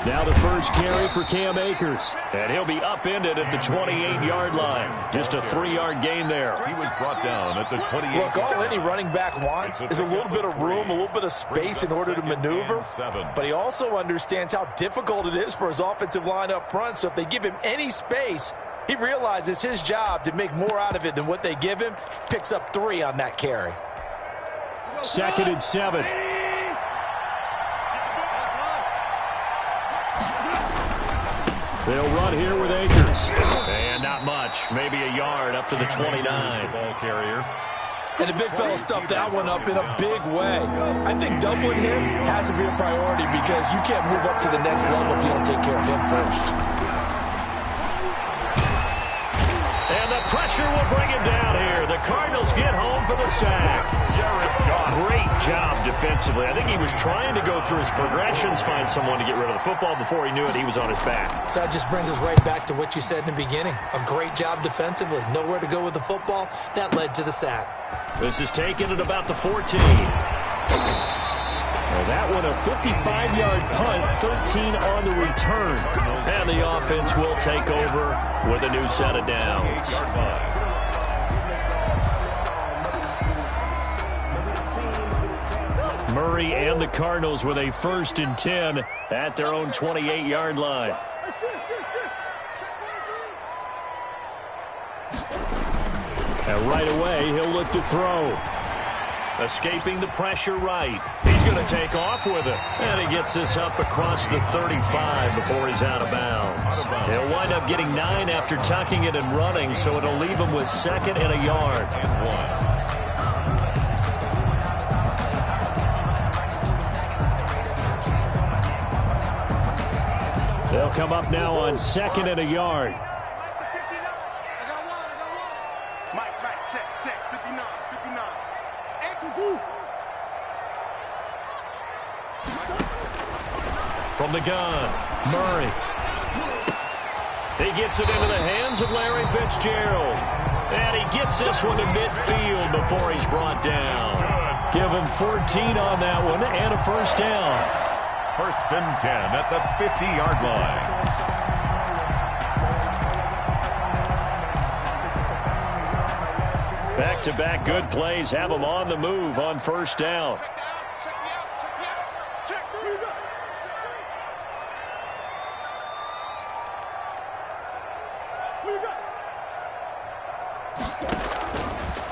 Now the first carry for Cam Akers. And he'll be upended at the 28-yard line. Just a 3-yard gain there. He was brought down at the 28. Look, all any running back wants is a little bit of room, a little bit of space in order to maneuver. But he also understands how difficult it is for his offensive line up front. So if they give him any space, he realizes his job to make more out of it than what they give him. Picks up 3 on that carry. 2nd and 7. They'll run here with Akers. And not much. Maybe a yard up to the 29. Ball carrier. And the big fella stuffed that one up in a big way. I think doubling him has to be a priority because you can't move up to the next level if you don't take care of him first. And the pressure will bring him down here. The Cardinals get home for the sack. Great job defensively. I think he was trying to go through his progressions, find someone to get rid of the football. Before he knew it, he was on his back. So that just brings us right back to what you said in the beginning. A great job defensively. Nowhere to go with the football. That led to the sack. This is taken at about the 14. Well, that one a 55-yard punt, 13 on the return. And the offense will take over with a new set of downs. Murray and the Cardinals with a 1st and 10 at their own 28-yard line. And right away, he'll look to throw. Escaping the pressure right. He's going to take off with it. And he gets this up across the 35 before he's out of bounds. He'll wind up getting 9 after tucking it and running, so it'll leave him with 2nd and a yard. And 1. They'll come up now on 2nd and a yard. From the gun, Murray. He gets it into the hands of Larry Fitzgerald. And he gets this one to midfield before he's brought down. Give him 14 on that one and a 1st down. 1st and 10 at the 50-yard line. Back-to-back good plays have him on the move on 1st down.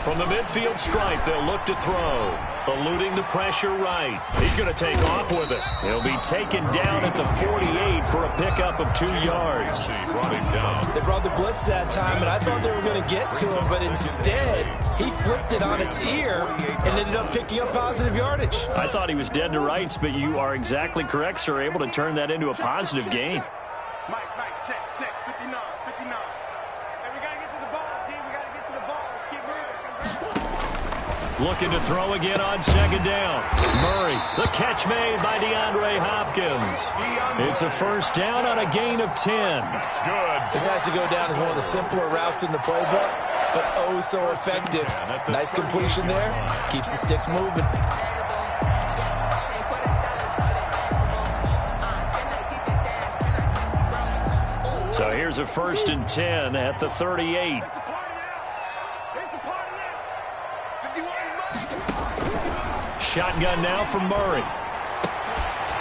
From the midfield stripe, they'll look to throw. Eluding the pressure right. He's going to take off with it. He'll be taken down at the 48 for a pickup of 2 yards. They brought the blitz that time, and I thought they were going to get to him, but instead, he flipped it on its ear and ended up picking up positive yardage. I thought he was dead to rights, but you are exactly correct, sir. Able to turn that into a positive gain. Mike, check, 59. Hey, we got to get to the ball, team. We got to get to the ball. Let's keep moving. Looking to throw again on 2nd down. Murray, the catch made by DeAndre Hopkins. It's a 1st down on a gain of 10. Good. This has to go down as one of the simpler routes in the playbook, but oh so effective. Nice completion there. Keeps the sticks moving. So here's a 1st and 10 at the 38. Shotgun now from Murray.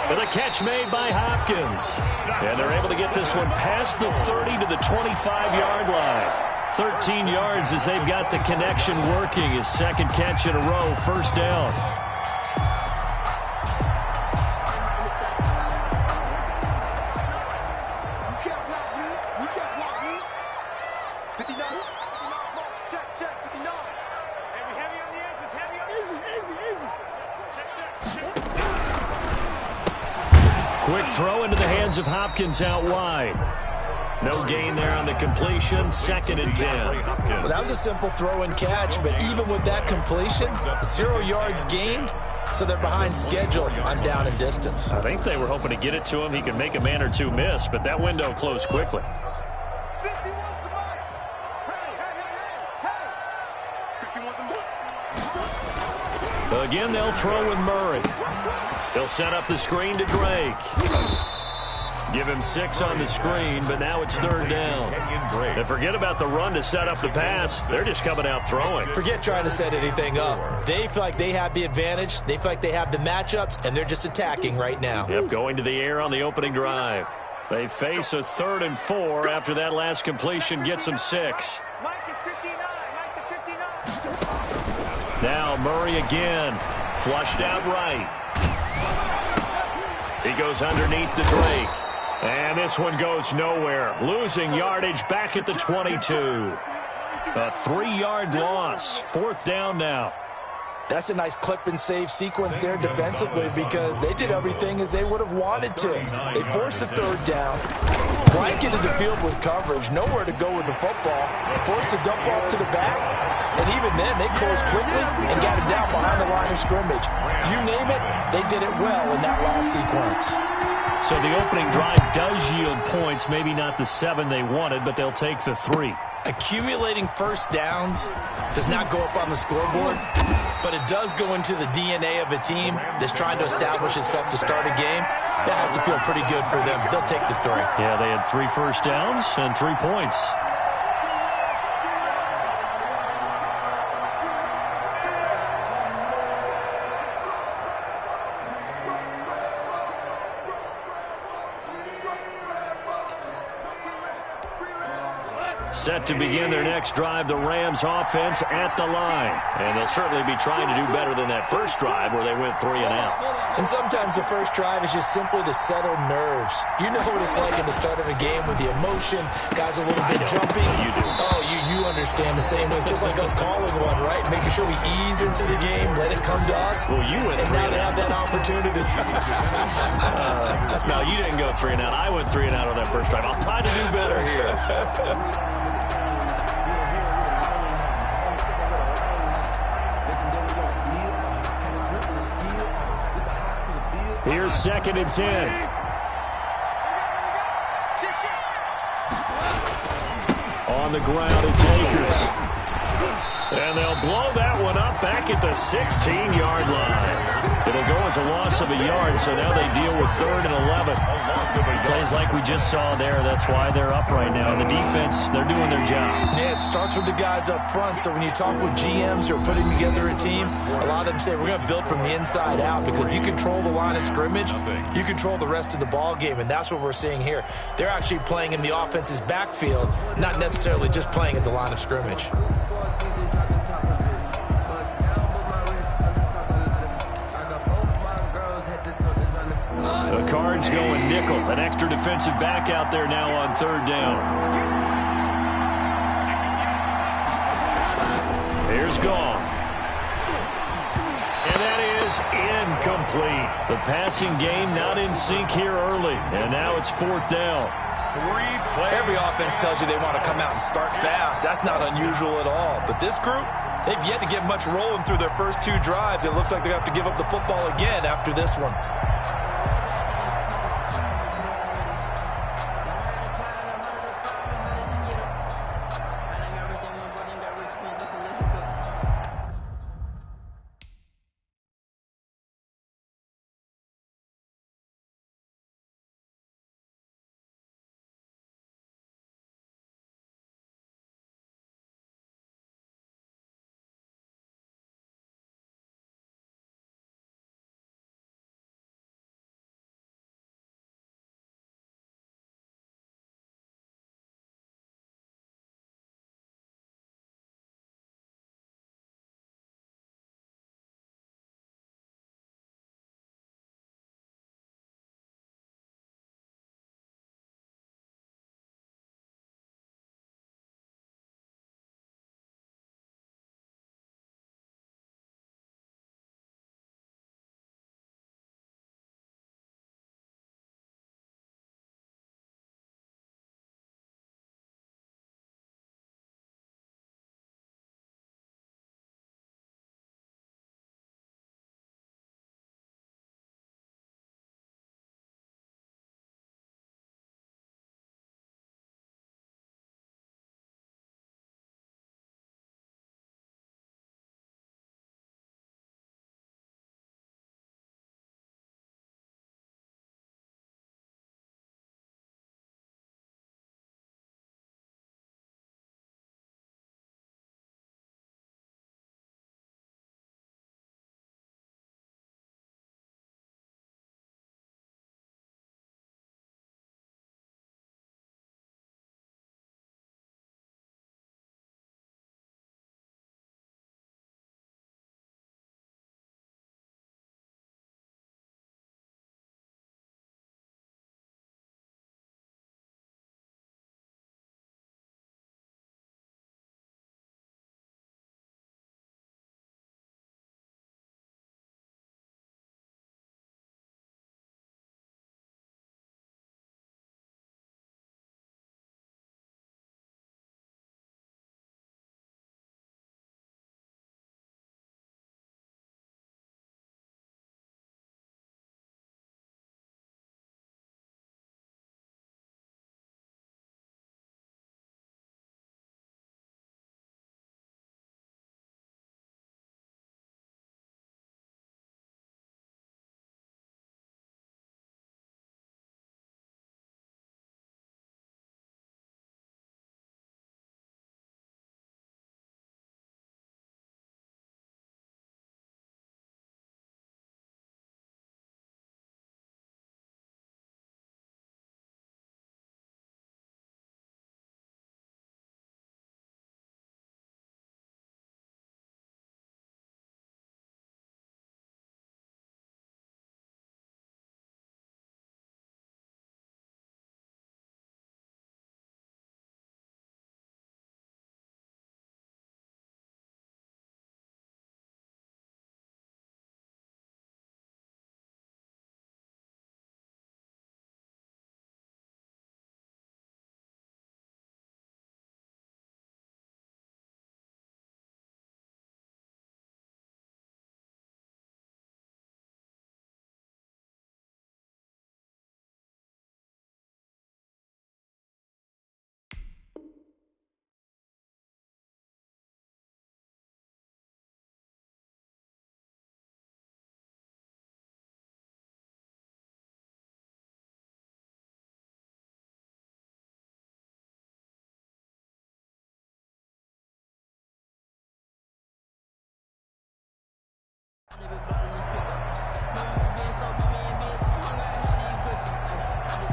And the catch made by Hopkins. And they're able to get this one past the 30 to the 25-yard line. 13 yards as they've got the connection working. His 2nd catch in a row, 1st down. Quick throw into the hands of Hopkins out wide. No gain there on the completion. 2nd and 10. Well, that was a simple throw and catch, but even with that completion, 0 yards gained, so they're behind schedule on down and distance. I think they were hoping to get it to him. He could make a man or two miss, but that window closed quickly. Again, they'll throw with Murray. He'll set up the screen to Drake. Give him 6 on the screen, but now it's 3rd down. And forget about the run to set up the pass. They're just coming out throwing. Forget trying to set anything up. They feel like they have the advantage. They feel like they have the matchups, and they're just attacking right now. Yep, going to the air on the opening drive. They face a 3rd and 4 after that last completion gets them 6. Mike is 59. Mike the 59. Now Murray again. Flushed out right. He goes underneath to Drake. And this one goes nowhere. Losing yardage back at the 22. A 3-yard loss. 4th down now. That's a nice clip and save sequence there defensively because they did everything as they would have wanted to. They forced the 3rd down, blanketed the field with coverage, nowhere to go with the football, forced the dump off to the back, and even then they closed quickly and got it down behind the line of scrimmage. You name it, they did it well in that last sequence. So the opening drive does yield points, maybe not the 7 they wanted, but they'll take the 3. Accumulating first downs does not go up on the scoreboard, but it does go into the DNA of a team that's trying to establish itself to start a game. That has to feel pretty good for them. They'll take the 3. Yeah, they had 3 first downs and 3 points. Set to begin their next drive, the Rams offense at the line. And they'll certainly be trying to do better than that first drive where they went 3 and out. And sometimes the first drive is just simply to settle nerves. You know what it's like at the start of a game with the emotion, guys a little bit jumpy. You do. Oh, you understand the same way. It's just like us calling one, right? Making sure we ease into the game, let it come to us. Well, you went and 3 now and they out. have that opportunity. No, you didn't go 3 and out. I went 3 and out on that first drive. I'll try to do better here. Here's 2nd and 10. On the ground, it's Akers. And they'll blow that one up back at the 16-yard line. It'll go as a loss of a yard, so now they deal with 3rd and 11. Plays like we just saw there. That's why they're up right now. And the defense, they're doing their job. Yeah, it starts with the guys up front. So when you talk with GMs who are putting together a team, a lot of them say we're going to build from the inside out because if you control the line of scrimmage, you control the rest of the ball game, and that's what we're seeing here. They're actually playing in the offense's backfield, not necessarily just playing at the line of scrimmage. The Cards going nickel. An extra defensive back out there now on 3rd down. Here's Goff. And that is incomplete. The passing game not in sync here early. And now it's 4th down. Every offense tells you they want to come out and start fast. That's not unusual at all. But this group, they've yet to get much rolling through their first 2 drives. It looks like they have to give up the football again after this one.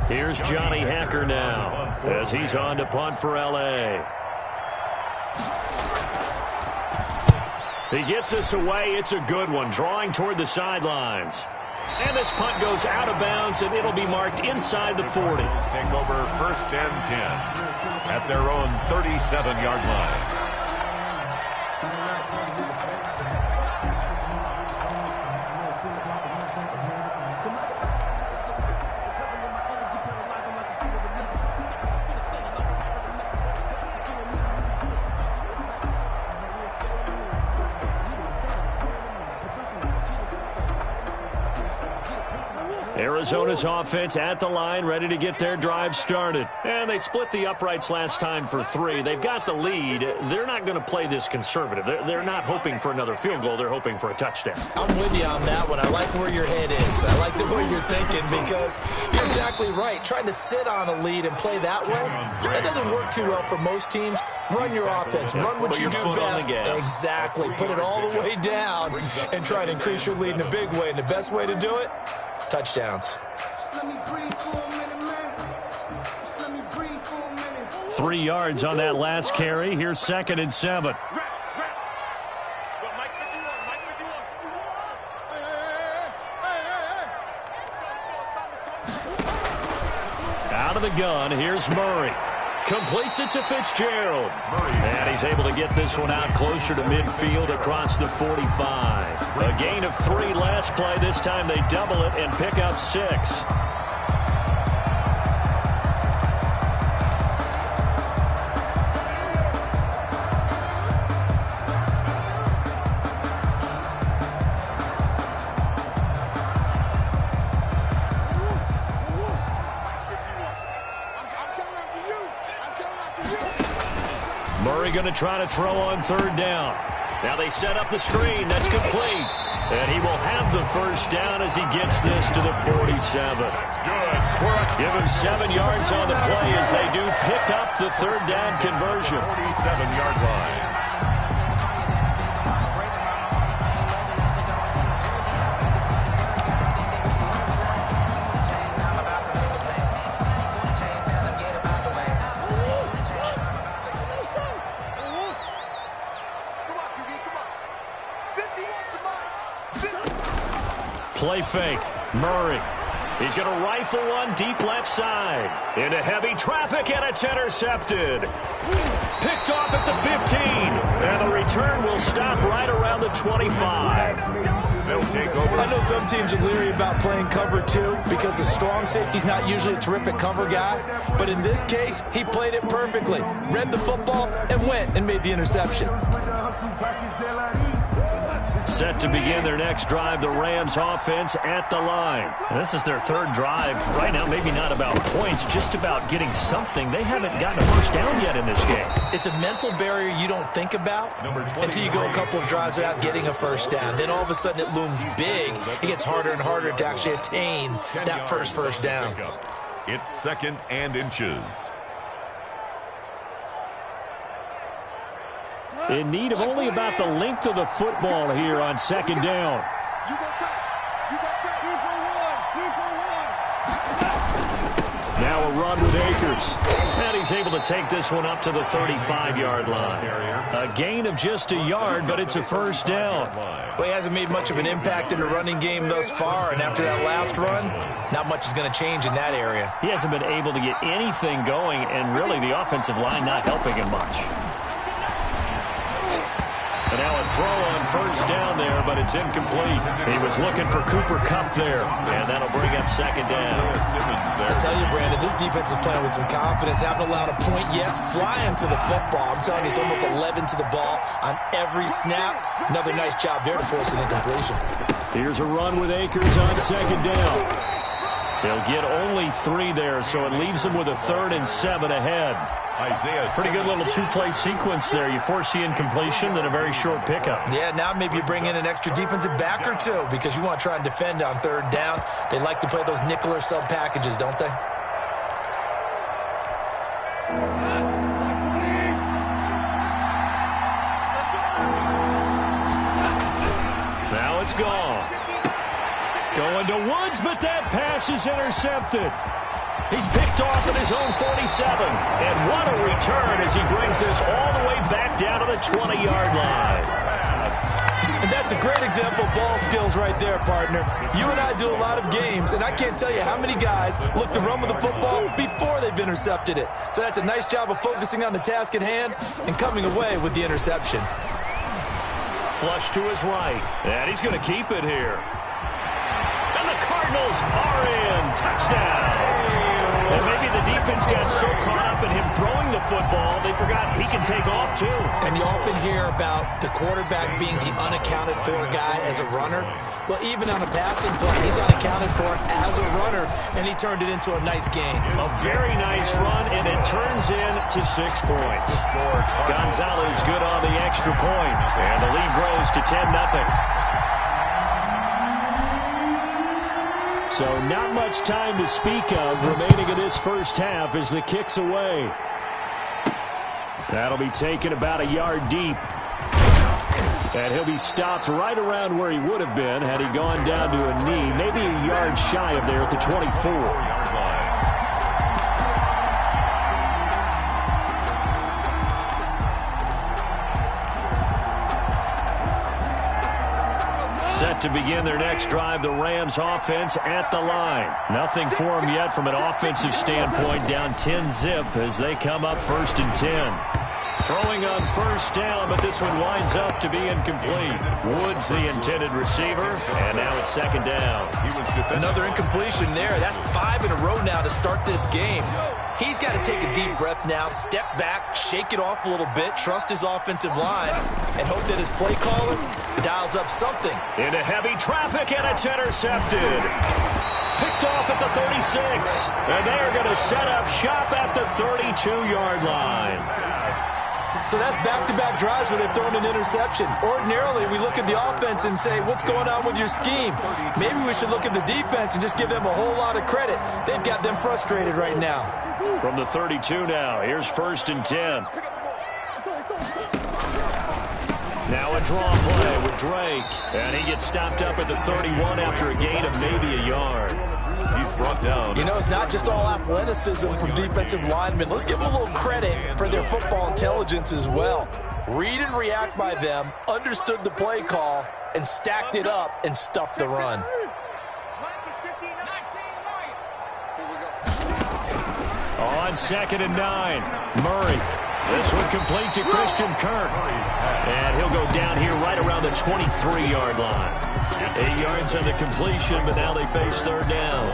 Here's Johnny Hacker now as he's on to punt for L.A. He gets this away. It's a good one, drawing toward the sidelines. And this punt goes out of bounds, and it'll be marked inside the 40. Take over 1st and 10 at their own 37-yard line. Arizona's offense at the line, ready to get their drive started. And they split the uprights last time for 3. They've got the lead. They're not going to play this conservative. They're not hoping for another field goal. They're hoping for a touchdown. I'm with you on that one. I like where your head is. I like the way you're thinking because you're exactly right. Trying to sit on a lead and play that way, that doesn't work too well for most teams. Run your offense. Run what you do best. Exactly. Put it all the way down and try and increase your lead in a big way. And the best way to do it, touchdowns. 3 yards on that last carry. Here's 2nd and 7. Out of the gun, here's Murray. Completes it to Fitzgerald. And he's able to get this one out closer to midfield across the 45. A gain of 3 last play. This time they double it and pick up 6. Murray going to try to throw on 3rd down. Now they set up the screen. That's complete. And he will have the 1st down as he gets this to the 47. Give him 7 yards on the play as they do pick up the 3rd down conversion. 47-yard line. Play fake. Murray. He's going to rifle one deep left side. Into heavy traffic, and it's intercepted. Picked off at the 15. And the return will stop right around the 25. They'll take over. I know some teams are leery about playing cover 2 because the strong safety's not usually a terrific cover guy. But in this case, he played it perfectly. Read the football and went and made the interception. Set to begin their next drive, the Rams offense at the line. And this is their 3rd drive. Right now, maybe not about points, just about getting something. They haven't gotten a 1st down yet in this game. It's a mental barrier you don't think about until you go a couple of drives without getting a 1st down. Then all of a sudden it looms big. It gets harder and harder to actually attain that first down. It's 2nd and inches. In need of only about the length of the football here on 2nd down. Now a run with Akers. And he's able to take this one up to the 35-yard line. A gain of just a yard, but it's a 1st down. Well, he hasn't made much of an impact in the running game thus far, and after that last run, not much is going to change in that area. He hasn't been able to get anything going, and really the offensive line not helping him much. And now a throw on 1st down there, but it's incomplete. He was looking for Cooper Kupp there, and that'll bring up 2nd down. I tell you, Brandon, this defense is playing with some confidence. Haven't allowed a point yet. Flying to the football. I'm telling you, it's almost 11 to the ball on every snap. Another nice job there to force an incompletion. Here's a run with Akers on 2nd down. They'll get only 3 there, so it leaves them with a 3rd and 7 ahead. Pretty good little 2-play sequence there. You force the incompletion, then a very short pickup. Yeah, now maybe you bring in an extra defensive back or 2 because you want to try and defend on 3rd down. They like to play those nickel or sub packages, don't they? Now it's gone. Going to Woods, but that pass is intercepted. He's picked off at his own 47. And what a return as he brings this all the way back down to the 20-yard line. And that's a great example of ball skills right there, partner. You and I do a lot of games, and I can't tell you how many guys look to run with the football before they've intercepted it. So that's a nice job of focusing on the task at hand and coming away with the interception. Flush to his right, and he's going to keep it here. And the Cardinals are in. Touchdown. And maybe the defense got so caught up in him throwing the football, they forgot he can take off too. And you often hear about the quarterback being the unaccounted for guy as a runner. Well, even on a passing play, he's unaccounted for as a runner, and he turned it into a nice game. A very nice run, and it turns into 6 points. Gonzalez good on the extra point, and the lead grows to 10-0. So not much time to speak of remaining in this first half as the kick's away. That'll be taken about a yard deep. And he'll be stopped right around where he would have been had he gone down to a knee, maybe a yard shy of there at the 24. Set to begin their next drive, the Rams offense at the line. Nothing for them yet from an offensive standpoint, down 10-zip as they come up 1st and 10. Throwing on first down, but this one winds up to be incomplete. Woods the intended receiver, and now it's 2nd down. Another incompletion there. That's 5 in a row now to start this game. He's got to take a deep breath now, step back, shake it off a little bit, trust his offensive line, and hope that his play caller dials up something. Into heavy traffic, and it's intercepted. Picked off at the 36, and they're going to set up shop at the 32-yard line. So that's back-to-back drives where they've thrown an interception. Ordinarily, we look at the offense and say, what's going on with your scheme? Maybe we should look at the defense and just give them a whole lot of credit. They've got them frustrated right now. From the 32 now, here's 1st and 10. Now a draw play with Drake. And he gets stopped up at the 31 after a gain of maybe a yard. He's brought down. You know, it's not just all athleticism from defensive linemen. Let's give them a little credit for their football intelligence as well. Read and react by them, understood the play call, and stacked it up and stuffed the run. On 2nd and 9, Murray. This one complete to Christian Kirk. And he'll go down here right around the 23-yard line. 8 yards on the completion, but now they face 3rd down.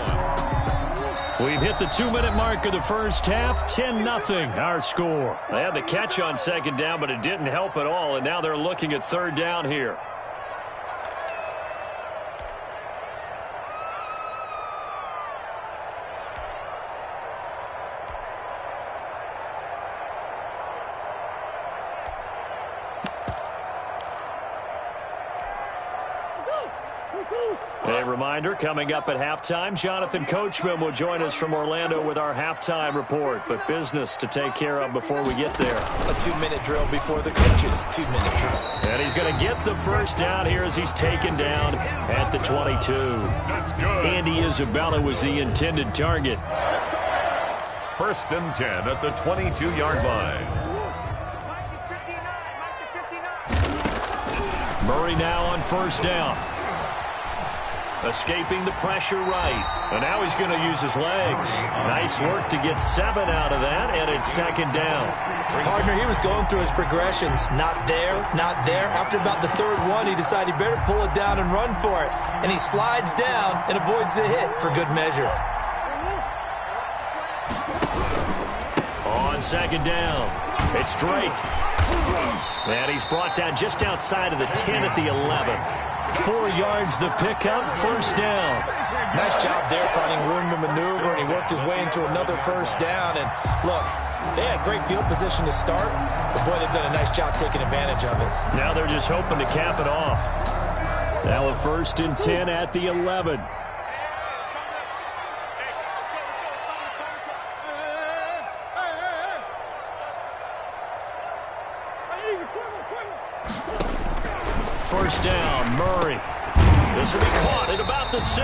We've hit the 2-minute mark of the first half. 10-0 our score. They had the catch on 2nd down, but it didn't help at all. And now they're looking at 3rd down here. A reminder, coming up at halftime, Jonathan Coachman will join us from Orlando with our halftime report. But business to take care of before we get there. A 2-minute drill before the coaches. 2-minute drill. And he's going to get the first down here as he's taken down at the 22. Andy Isabella was the intended target. 1st and 10 at the 22-yard line. Murray now on 1st down. Escaping the pressure right. And now he's going to use his legs. Nice work to get 7 out of that, and it's 2nd down. Partner, he was going through his progressions. Not there, not there. After about the 3rd one, he decided he better pull it down and run for it. And he slides down and avoids the hit for good measure. On 2nd down, it's Drake. And he's brought down just outside of the 10 at the 11. 4 yards the pickup, 1st down. Nice job there finding room to maneuver, and he worked his way into another 1st down. And look, they had great field position to start, but boy, they've done a nice job taking advantage of it. Now they're just hoping to cap it off. Now a 1st and 10 at the 11. First down, Murray. This will be caught at about the 6.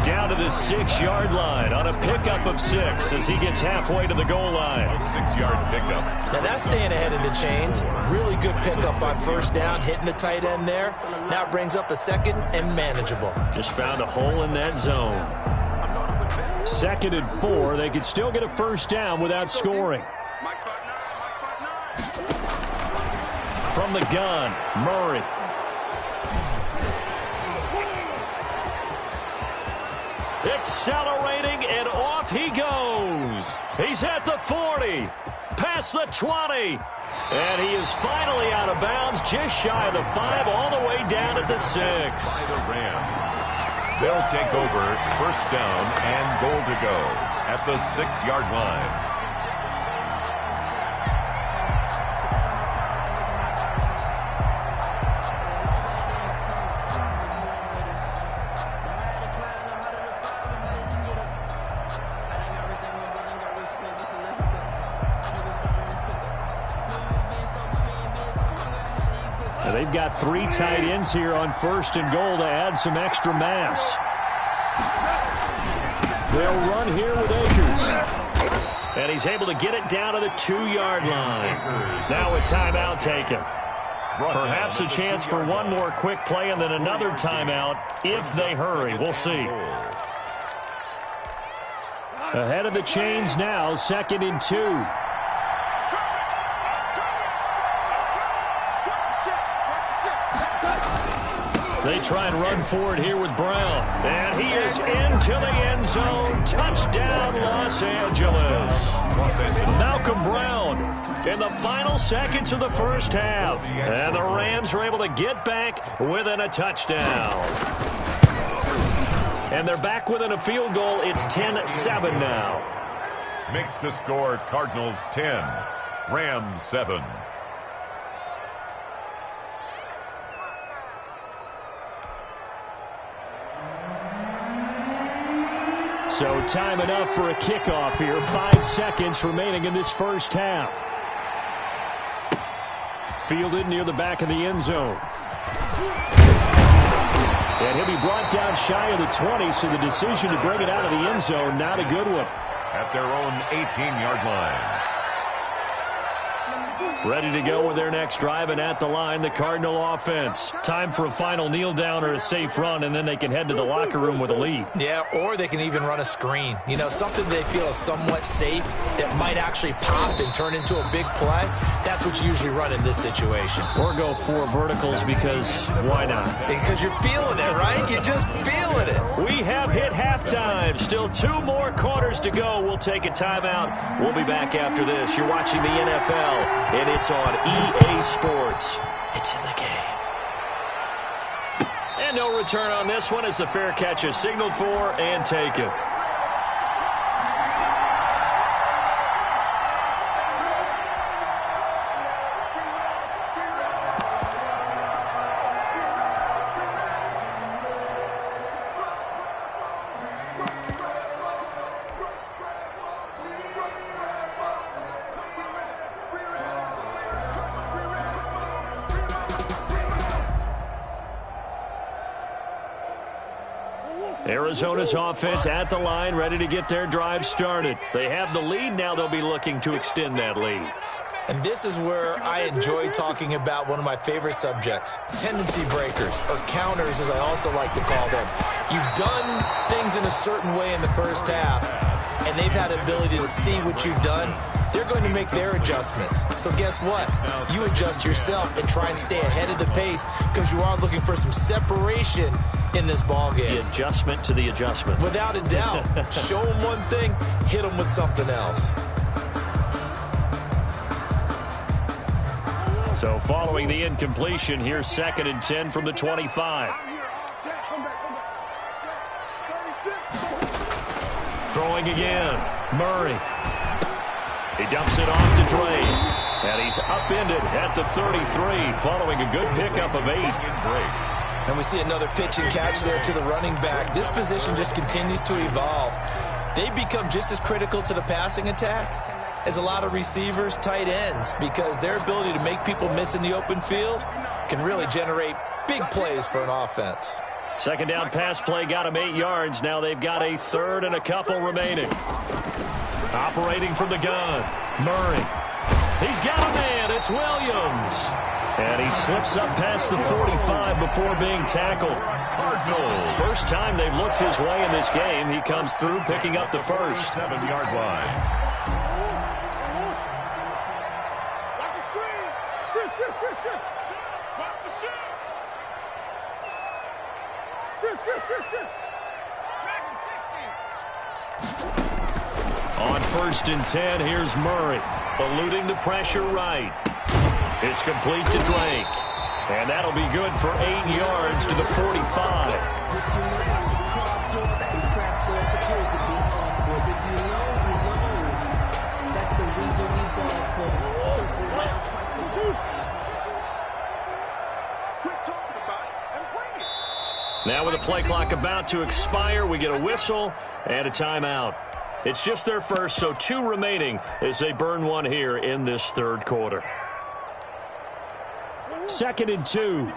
Down to the 6-yard line on a pickup of 6 as he gets halfway to the goal line. A 6-yard pickup. Now that's staying ahead of the chains. Really good pickup on first down, hitting the tight end there. Now it brings up a second and manageable. Just found a hole in that zone. 2nd and 4. They could still get a first down without scoring. From the gun, Murray. Accelerating, and off he goes. He's at the 40, past the 20, and he is finally out of bounds, just shy of the 5, all the way down at the 6. The Rams. They'll take over first down and goal to go at the 6-yard line. They've got 3 tight ends here on 1st and goal to add some extra mass. They'll run here with Akers. And he's able to get it down to the 2-yard line. Now a timeout taken. Perhaps a chance for one more quick play and then another timeout if they hurry. We'll see. Ahead of the chains now, 2nd and 2. They try and run for it here with Brown. And he is into the end zone. Touchdown, Los Angeles. Malcolm Brown in the final seconds of the first half. And the Rams are able to get back within a touchdown. And they're back within a field goal. It's 10-7 now. Makes the score Cardinals 10, Rams 7. So time enough for a kickoff here. 5 seconds remaining in this first half. Fielded near the back of the end zone. And he'll be brought down shy of the 20, so the decision to bring it out of the end zone, not a good one. At their own 18-yard line. Ready to go with their next drive, and at the line, the Cardinal offense. Time for a final kneel down or a safe run, and then they can head to the locker room with a lead. Yeah, or they can even run a screen. You know, something they feel is somewhat safe that might actually pop and turn into a big play. That's what you usually run in this situation. Or go 4 verticals because why not? Because you're feeling it, right? You're just feeling it. We have hit halftime. Still 2 more quarters to go. We'll take a timeout. We'll be back after this. You're watching the NFL, and it's on EA Sports. It's in the game. And no return on this one as the fair catch is signaled for and taken. Arizona's offense at the line, ready to get their drive started. They have the lead. Now they'll be looking to extend that lead. And this is where I enjoy talking about one of my favorite subjects, tendency breakers, or counters as I also like to call them. You've done things in a certain way in the first half, and they've had the ability to see what you've done. They're going to make their adjustments. So guess what? You adjust yourself and try and stay ahead of the pace because you are looking for some separation in this ball game. The adjustment to the adjustment. Without a doubt. Show them one thing, hit them with something else. So following the incompletion, here's 2nd and 10 from the 25. Throwing again. Murray. He dumps it off to Dre. And he's upended at the 33 following a good pickup of 8. And we see another pitch and catch there to the running back. This position just continues to evolve. They become just as critical to the passing attack as a lot of receivers, tight ends, because their ability to make people miss in the open field can really generate big plays for an offense. Second down pass play got him 8 yards. Now they've got a third and a couple remaining. Operating from the gun, Murray. He's got a man. It's Williams. And he slips up past the 45 before being tackled. First time they've looked his way in this game. He comes through picking up the first. 7-yard line. On 1st and 10, here's Murray, eluding the pressure right. It's complete to Drake, and that'll be good for 8 yards to the 45. Now with the play clock about to expire, we get a whistle and a timeout. It's just their first, so 2 remaining as they burn one here in this third quarter. 2nd and 2.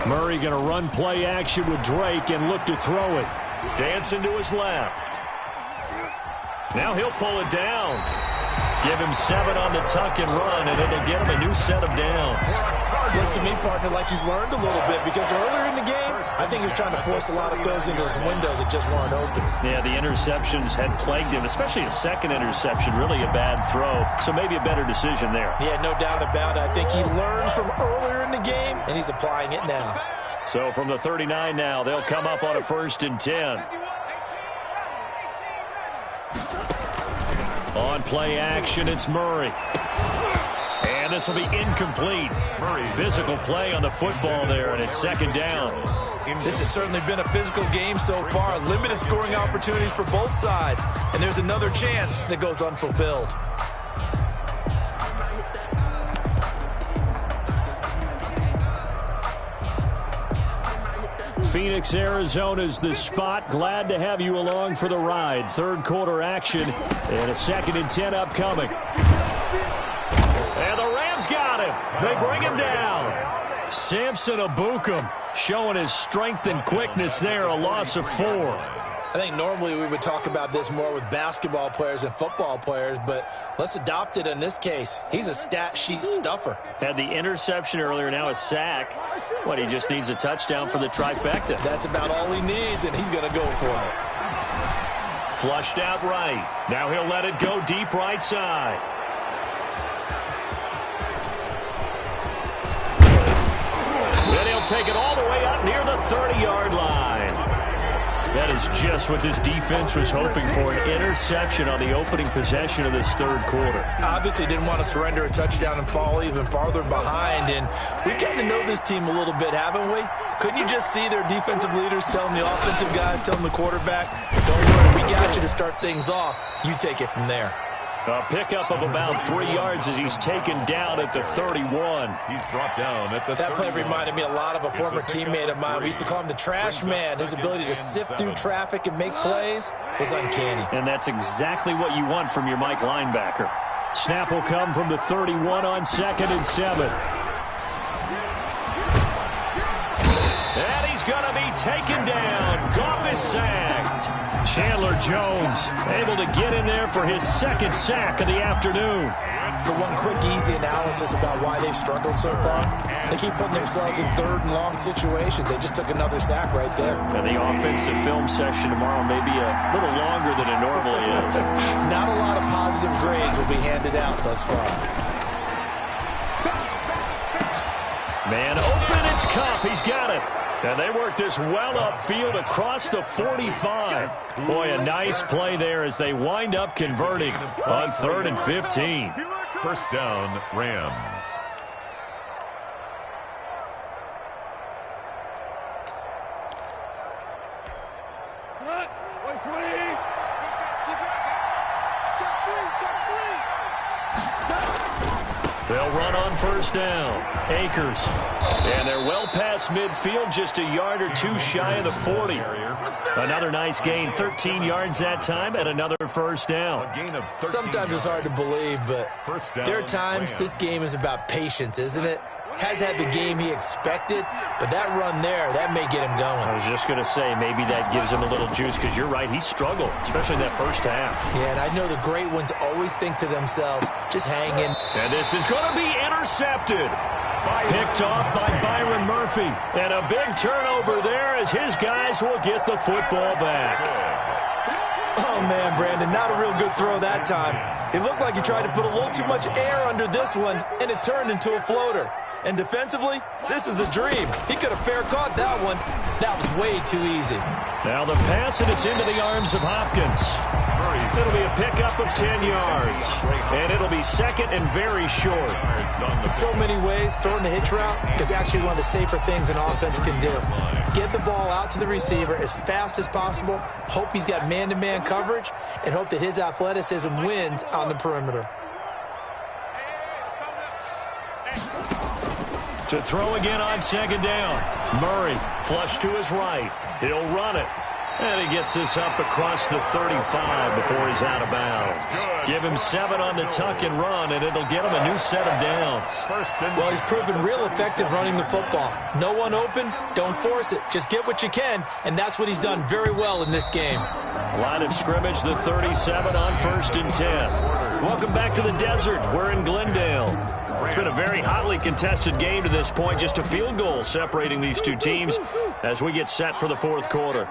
Murray going to run play action with Drake and look to throw it. Dancing to his left. Now he'll pull it down. Give him 7 on the tuck and run, and it'll get him a new set of downs. Looks to me, partner, like he's learned a little bit, because earlier in the game, I think he was trying to force a lot of throws into his windows that just weren't open. Yeah, the interceptions had plagued him, especially a second interception, really a bad throw. So maybe a better decision there. Yeah, no doubt about it. I think he learned from earlier in the game, and he's applying it now. So from the 39 now, they'll come up on a 1st and 10. On play action, it's Murray. And this will be incomplete. Physical play on the football there, and it's 2nd down. This has certainly been a physical game so far. Limited scoring opportunities for both sides. And there's another chance that goes unfulfilled. Phoenix, Arizona's the spot. Glad to have you along for the ride. Third quarter action and a 2nd and 10 upcoming. And the Rams got him. They bring him down. Samson Abukum showing his strength and quickness there. A loss of 4. I think normally we would talk about this more with basketball players and football players, but let's adopt it in this case. He's a stat sheet stuffer. Had the interception earlier, now a sack. What, he just needs a touchdown for the trifecta. That's about all he needs, and he's going to go for it. Flushed out right. Now he'll let it go deep right side. Then he'll take it all the way up near the 30-yard line. That is just what this defense was hoping for, an interception on the opening possession of this third quarter. Obviously didn't want to surrender a touchdown and fall even farther behind, and we've gotten to know this team a little bit, haven't we? Couldn't you just see their defensive leaders telling the offensive guys, telling the quarterback, don't worry, we got you to start things off. You take it from there. A pickup of about 3 yards as he's taken down at the 31. He's brought down at the 31. That play reminded me a lot of a former teammate of mine. We used to call him the trash man. His ability to sift through traffic and make plays was uncanny. And that's exactly what you want from your Mike linebacker. Snap will come from the 31 on 2nd and 7. And he's going to be taken down. Goff is sacked. Chandler Jones able to get in there for his 2nd sack of the afternoon. So one quick, easy analysis about why they've struggled so far. They keep putting themselves in 3rd and long situations. They just took another sack right there. And the offensive film session tomorrow may be a little longer than it normally is. Not a lot of positive grades will be handed out thus far. Man open, it's Cup. He's got it. And they work this well upfield across the 45. Boy, a nice play there as they wind up converting on 3rd and 15. First down, Rams. They'll run on first down. Akers. And they're well past midfield, just a yard or two shy of the 40. Another nice gain, 13 yards that time, and another first down. Sometimes it's hard to believe, but there are times this game is about patience, isn't it? Has had the game he expected, but that run there, that may get him going. I was just going to say, maybe that gives him a little juice, because you're right, he struggled, especially in that first half. Yeah, and I know the great ones always think to themselves, just hang in. And this is going to be intercepted. Picked off by Byron Murphy. And a big turnover there as his guys will get the football back. Oh, man, Brandon, not a real good throw that time. It looked like he tried to put a little too much air under this one, and it turned into a floater. And defensively, this is a dream. He could have fair caught that one. That was way too easy. Now the pass, and it's into the arms of Hopkins. It'll be a pickup of 10 yards. And it'll be second and very short. In so many ways, throwing the hitch route is actually one of the safer things an offense can do. Get the ball out to the receiver as fast as possible, hope he's got man-to-man coverage, and hope that his athleticism wins on the perimeter. To throw again on second down. Murray, flush to his right. He'll run it. And he gets this up across the 35 before he's out of bounds. Give him 7 on the tuck and run, and it'll get him a new set of downs. Well, he's proven real effective running the football. No one open, don't force it. Just get what you can, and that's what he's done very well in this game. Line of scrimmage, the 37 on 1st and 10. Welcome back to the desert. We're in Glendale. It's been a very hotly contested game to this point. Just a field goal separating these two teams as we get set for the fourth quarter.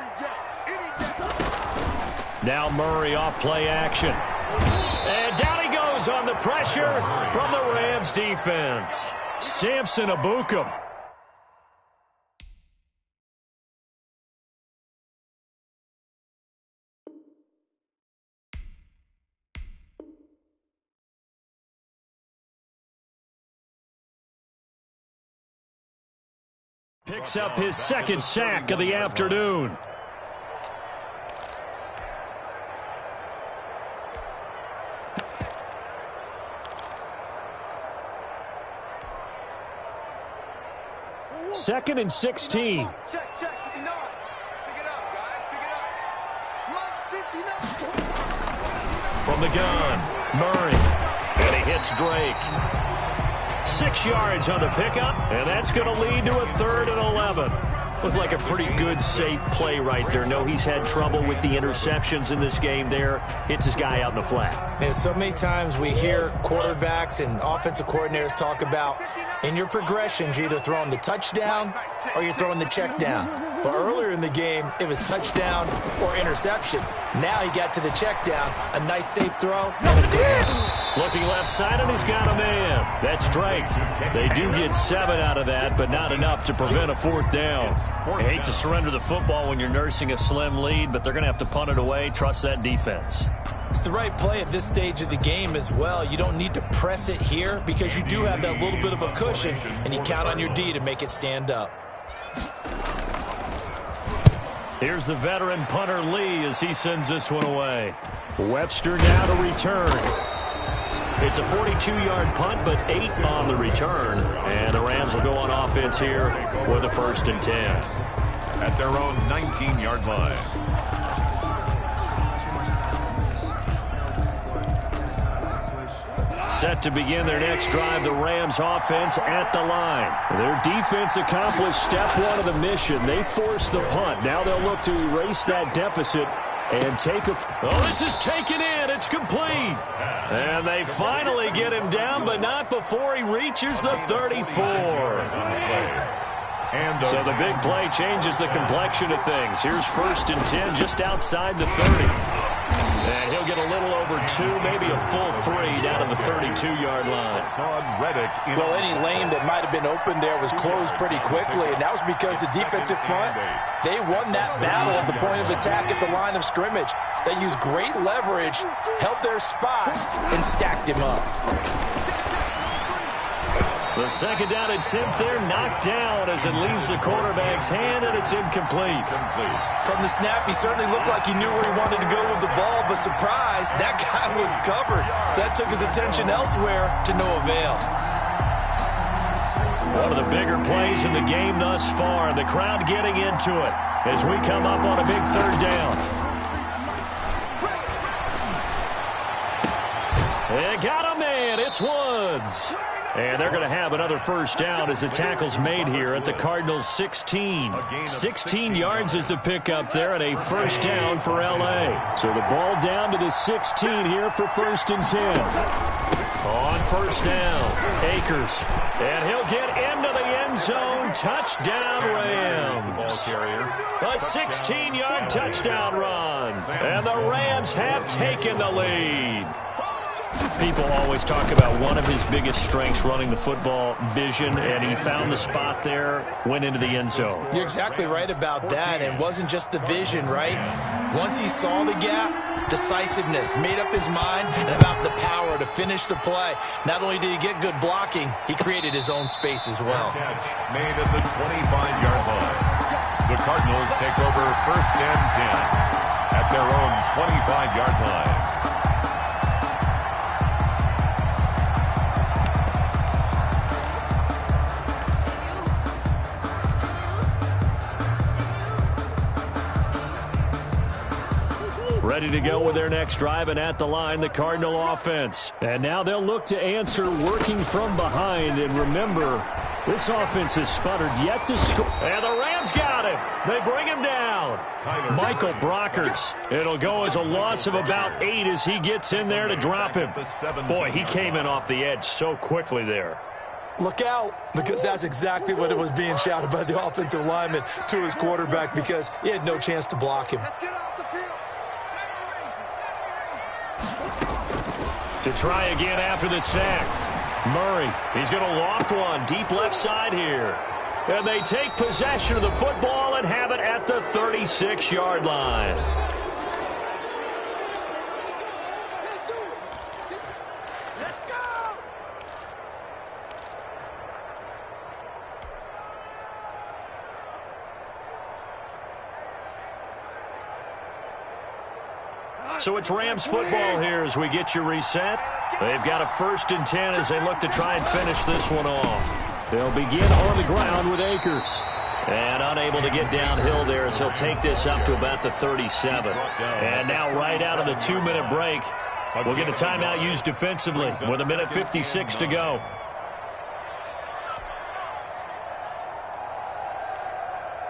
Now Murray off play action. And down he goes on the pressure from the Rams defense. Samson Abukum. Picks up his second sack of the afternoon. Second and 16. Check, 59. Pick it up, guys. Pick it up. Plus 59. From the gun, Murray. And he hits Drake. 6 yards on the pickup, and that's going to lead to a 3rd and 11. Looked like a pretty good, safe play right there. No, he's had trouble with the interceptions in this game there. Hits his guy out in the flat. And so many times we hear quarterbacks and offensive coordinators talk about in your progressions, you're either throwing the touchdown or you're throwing the check down. But earlier in the game, it was touchdown or interception. Now he got to the check down, a nice safe throw, and a good one. Looking left side, and he's got a man. That's Drake. They do get 7 out of that, but not enough to prevent a 4th down. I hate to surrender the football when you're nursing a slim lead, but they're going to have to punt it away. Trust that defense. It's the right play at this stage of the game as well. You don't need to press it here because you do have that little bit of a cushion, and you count on your D to make it stand up. Here's the veteran punter Lee as he sends this one away. Webster now to return. It's a 42-yard punt, but 8 on the return. And the Rams will go on offense here with a 1st and 10. At their own 19-yard line. Set to begin their next drive, the Rams offense at the line. Their defense accomplished step 1 of the mission. They forced the punt. Now they'll look to erase that deficit and take a... Oh, this is taken in. It's complete. And they finally get him down, but not before he reaches the 34. So the big play changes the complexion of things. Here's 1st and 10 just outside the 30. And he'll get a little over 2, maybe a full 3 down to the 32-yard line. Well, any lane that might have been open there was closed pretty quickly, and that was because the defensive front, they won that battle at the point of attack at the line of scrimmage. They used great leverage, held their spot, and stacked him up. The second down attempt there knocked down as it leaves the quarterback's hand, and it's incomplete. From the snap, he certainly looked like he knew where he wanted to go with the ball, but surprise, that guy was covered. So that took his attention elsewhere to no avail. One of the bigger plays in the game thus far, and the crowd getting into it as we come up on a big third down. They got a man. It's Woods. And they're going to have another first down as the tackle's made here at the Cardinals' 16. 16 yards is the pickup there, and a first down for L.A. So the ball down to the 16 here for 1st and 10. On first down, Akers. And he'll get into the end zone. Touchdown, Rams. A 16-yard touchdown run. And the Rams have taken the lead. People always talk about one of his biggest strengths running the football, vision, and he found the spot there, went into the end zone. You're exactly right about that. It wasn't just the vision, right? Once he saw the gap, decisiveness, made up his mind, and about the power to finish the play. Not only did he get good blocking, he created his own space as well. Catch made at the 25-yard line. The Cardinals take over 1st and 10 at their own 25-yard line. Ready to go with their next drive, and at the line, the Cardinal offense. And now they'll look to answer working from behind. And remember, this offense has sputtered yet to score. And the Rams got him. They bring him down. Michael Brockers. It'll go as a loss of about 8 as he gets in there to drop him. Boy, he came in off the edge so quickly there. Look out, because that's exactly what it was being shouted by the offensive lineman to his quarterback, because he had no chance to block him. Let's get off the field. To try again after the sack. Murray, he's going to loft one deep left side here. And they take possession of the football and have it at the 36-yard line. So it's Rams football here as we get you reset. They've got a 1st and 10 as they look to try and finish this one off. They'll begin on the ground with Akers. And unable to get downhill there as he'll take this up to about the 37. And now right out of the 2-minute break, we'll get a timeout used defensively with 1:56 to go.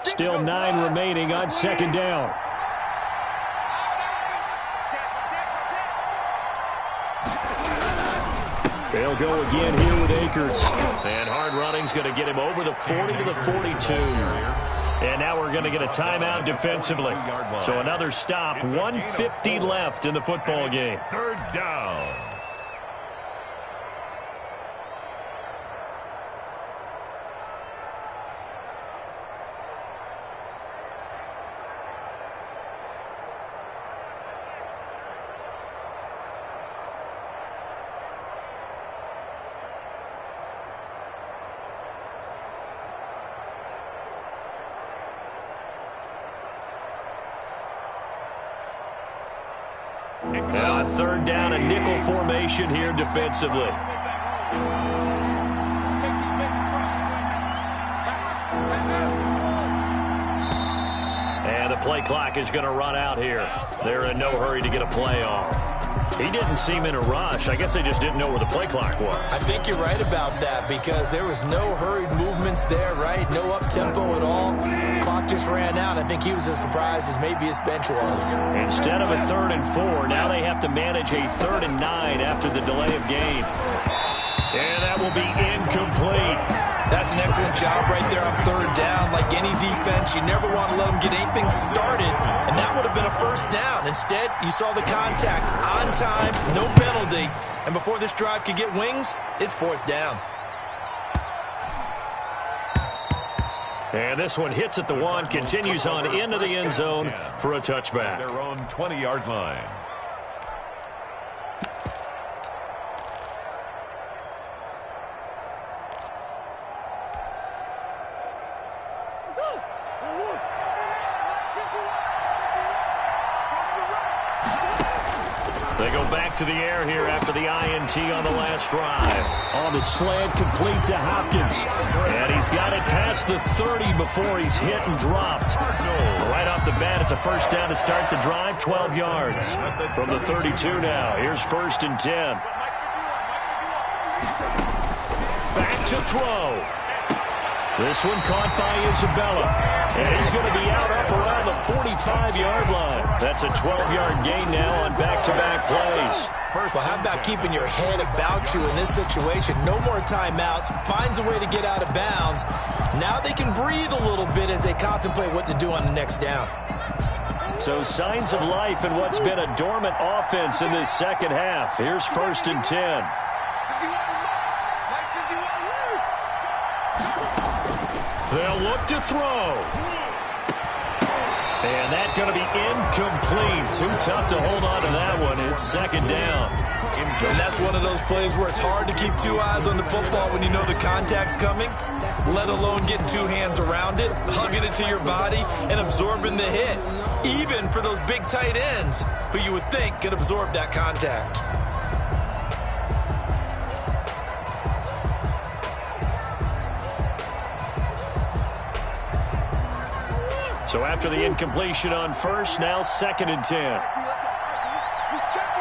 Still 9 remaining on 2nd down. They'll go again here with Akers. And hard running's going to get him over the 40 to the 42. And now we're going to get a timeout defensively. So another stop, 1:50 left in the football game. 3rd down. Now on 3rd down, a nickel formation here defensively. And the play clock is going to run out here. They're in no hurry to get a play off. He didn't seem in a rush. I guess they just didn't know where the play clock was. I think you're right about that, because there was no hurried movements there, right? No up-tempo at all. Clock just ran out. I think he was as surprised as maybe his bench was. Instead of a 3rd and 4, now they have to manage a 3rd and 9 after the delay of game. And that will be incomplete. That's an excellent job right there on 3rd down. Like any defense, you never want to let them get anything started, and that would have been a 1st down. Instead, you saw the contact on time, no penalty, and before this drive could get wings, it's 4th down. And this one hits at the 1, continues on into the end zone for a touchback. Their own 20-yard line. They go back to the air here after the INT on the last drive. On the slant, complete to Hopkins. And he's got it past the 30 before he's hit and dropped. Right off the bat, it's a first down to start the drive, 12 yards. From the 32 now, here's 1st and 10. Back to throw. This one caught by Isabella. And he's going to be out up around the 45-yard line. That's a 12-yard gain now on back-to-back plays. Well, how about keeping your head about you in this situation? No more timeouts. Finds a way to get out of bounds. Now they can breathe a little bit as they contemplate what to do on the next down. So signs of life in what's been a dormant offense in this second half. Here's 1st and 10. They'll look to throw. And that's going to be incomplete. Too tough to hold on to that one. It's 2nd down. And that's one of those plays where it's hard to keep 2 eyes on the football when you know the contact's coming, let alone getting 2 hands around it, hugging it to your body, and absorbing the hit. Even for those big tight ends who you would think could absorb that contact. So after the incompletion on 1st, now 2nd and 10. He's checking.